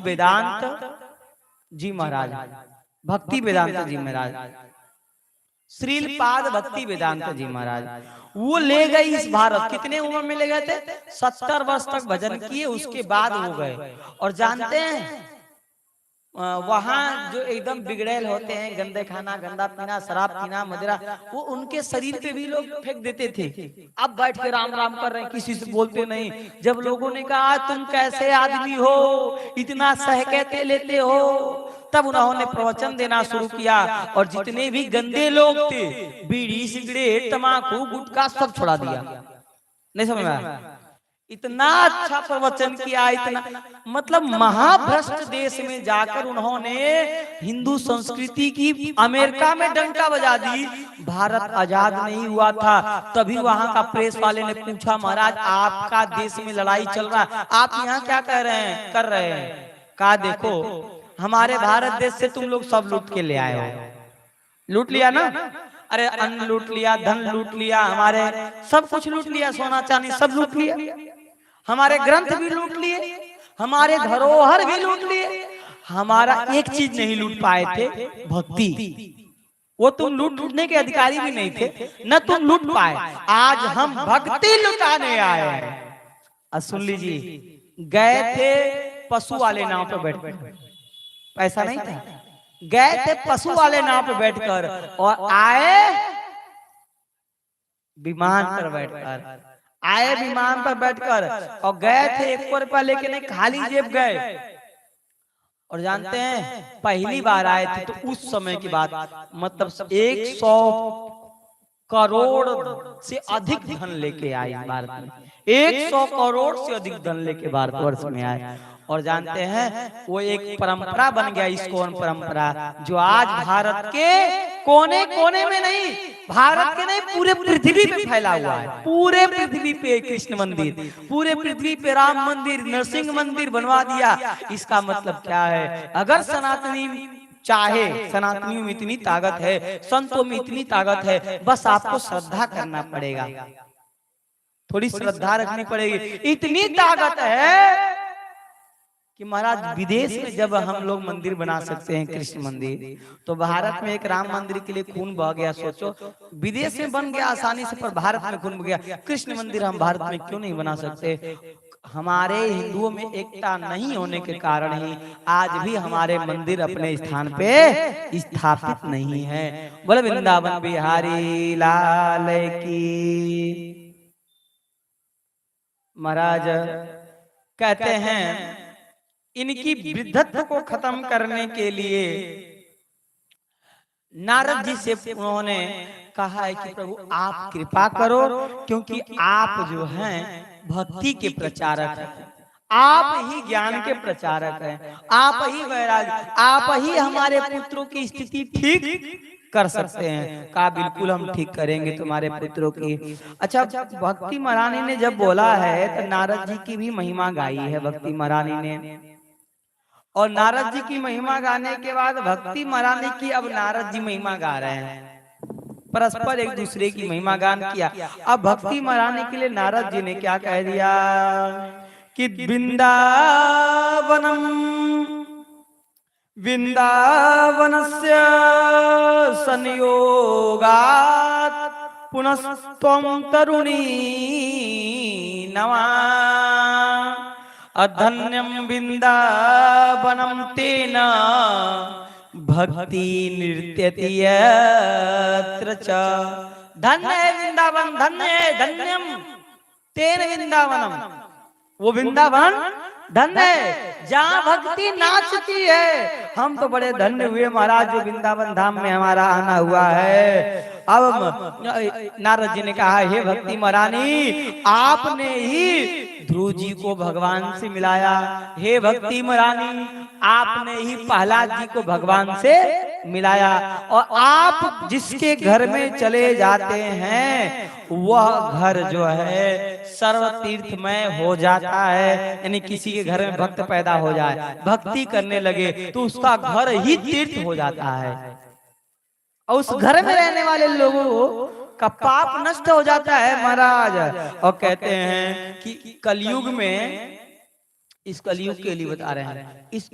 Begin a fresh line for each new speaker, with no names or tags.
वेदांत जी महाराज, भक्ति वेदांत जी महाराज, श्रीलपाद भक्ति वेदांत जी महाराज, वो ले गए इस भारत। कितने उम्र में ले गए थे? 70 वर्ष तक भजन किए, उसके बाद वो गए। और जानते हैं वहां जो एकदम बिगड़ेल होते हैं, गंदे खाना, गंदा पीना, शराब पीना, मदिरा, वो उनके शरीर पे भी लोग फेंक देते थे। अब बैठ के राम राम कर रहे हैं, किसी से बोलते नहीं। जब लोगों ने कहा तुम कैसे आदमी हो, इतना सह कहते लेते हो, तब उन्होंने प्रवचन देना शुरू किया। और जितने भी गंदे लोग थे, बीड़ी, सिगरेट, तमाकू, गुटखा सब छोड़ा दिया। नहीं समझ में आया? इतना अच्छा प्रवचन किया, इतना मतलब महाभ्रष्ट देश में जाकर उन्होंने हिंदू संस्कृति की अमेरिका में डंका बजा दी। भारत आजाद नहीं हुआ था, तभी वहां का प्रेस वाले ने पूछा, महाराज आपका देश में लड़ाई चल रहा है, आप यहाँ क्या कर रहे हैं? कहा देखो, हमारे भारत देश से तुम लोग सब लूट के ले आए हो। लूट लिया ना? अरे अन्न लूट लिया, धन लूट लिया, हमारे सब कुछ लूट लिया, सोना चांदी सब लूट लिया, हमारे ग्रंथ भी लूट लिए, हमारे धरोहर भी लूट लिए। हमारा एक चीज नहीं लूट पाए थे, भक्ति। वो तुम लूटने के अधिकारी भी नहीं थे, न तुम लूट पाए। आज हम भक्ति लुटाने आए हैं। सुन लीजिए, गए थे पशु वाले नाव पर बैठकर, पैसा नहीं था, गए थे पशु वाले नाव पर बैठकर, और आए विमान पर बैठकर, आए विमान पर बैठकर, और गए थे 1 रुपया लेके नहीं, खाली जेब गए। और जानते हैं पहली बार आए थे तो उस समय की बात, मतलब 100 करोड़ से अधिक धन लेके आए भारत में, 100 करोड़ से अधिक धन लेके भारतवर्ष में आए। और जानते हैं वो एक परंपरा बन गया, इस्कॉन परंपरा, जो आज भारत के कोने कोने में नहीं, भारत के नहीं पूरे पृथ्वी पे फैला हुआ है। पूरे पृथ्वी पे कृष्ण मंदिर, पूरे पृथ्वी पे राम मंदिर, नरसिंह मंदिर बनवा दिया। इसका मतलब क्या है? अगर सनातनी चाहे, सनातनियों में इतनी ताकत है, संतों में इतनी ताकत है, बस आपको श्रद्धा करना पड़ेगा, थोड़ी श्रद्धा रखनी पड़ेगी। इतनी ताकत है कि महाराज विदेश में जब हम लोग मंदिर बना सकते हैं, कृष्ण मंदिर, तो भारत में एक राम मंदिर के लिए खून बह गया। सोचो, विदेश में बन गया आसानी से, पर भारत में खून बह गया। कृष्ण मंदिर हम भारत में क्यों नहीं बना सकते? हमारे हिंदुओं में एकता नहीं होने के कारण ही आज भी हमारे मंदिर अपने स्थान पे स्थापित नहीं है। बोले वृंदावन बिहारी लाल की। महाराज कहते हैं इनकी वृद्धत्व को खत्म करने के लिए नारद जी से उन्होंने कहा है कि प्रभु आप कृपा करो, क्योंकि आप जो हैं भक्ति के प्रचारक हैं, आप ही ज्ञान के प्रचारक हैं, आप ही वैराग्य, आप ही हमारे पुत्रों की स्थिति ठीक कर सकते हैं। कहा बिल्कुल हम ठीक करेंगे तुम्हारे पुत्रों की। अच्छा, भक्ति महारानी ने जब बोला है तो नारद जी की भी महिमा गाई है भक्ति महारानी ने, और नारद जी की महिमा गाने के बाद भक्ति महारानी की अब नारद जी महिमा गा रहे हैं, परस्पर एक दूसरे की महिमा गान किया। अब भक्ति महारानी के लिए नारद जी ने क्या कह दिया कि वृंदावनम वृंदावनस्य संयोगात् पुनस्त्वं तरुणी नवा अधन्यम वृंदावनम तेन भक्ति नृत्यति यत्र च। धन्य है वृंदावन, धन्य है, धन्यम तेन वृंदावनम, वो वृंदावन धन्य है जहाँ भक्ति नाचती है। हम तो बड़े धन्य हुए महाराज जो वृंदावन धाम में हमारा आना हुआ है। अब नारद जी ने कहा हे भक्ति महारानी, आपने ही ध्रुव जी को भगवान से मिलाया, हे भक्ति महारानी आपने ही प्रहलाद जी को भगवान से मिलाया, और आप जिसके घर में चले जाते हैं वह घर जो है सर्व तीर्थमय हो जाता है। यानी किसी के घर में भक्त पैदा हो जाए, भक्ति करने लगे तो उसका घर ही तीर्थ हो जाता है, और उस घर में रहने वाले लोगों का पाप नष्ट हो जाता है महाराज। और कहते हैं कि कलयुग में, इस कलयुग के लिए बता रहे हैं, इस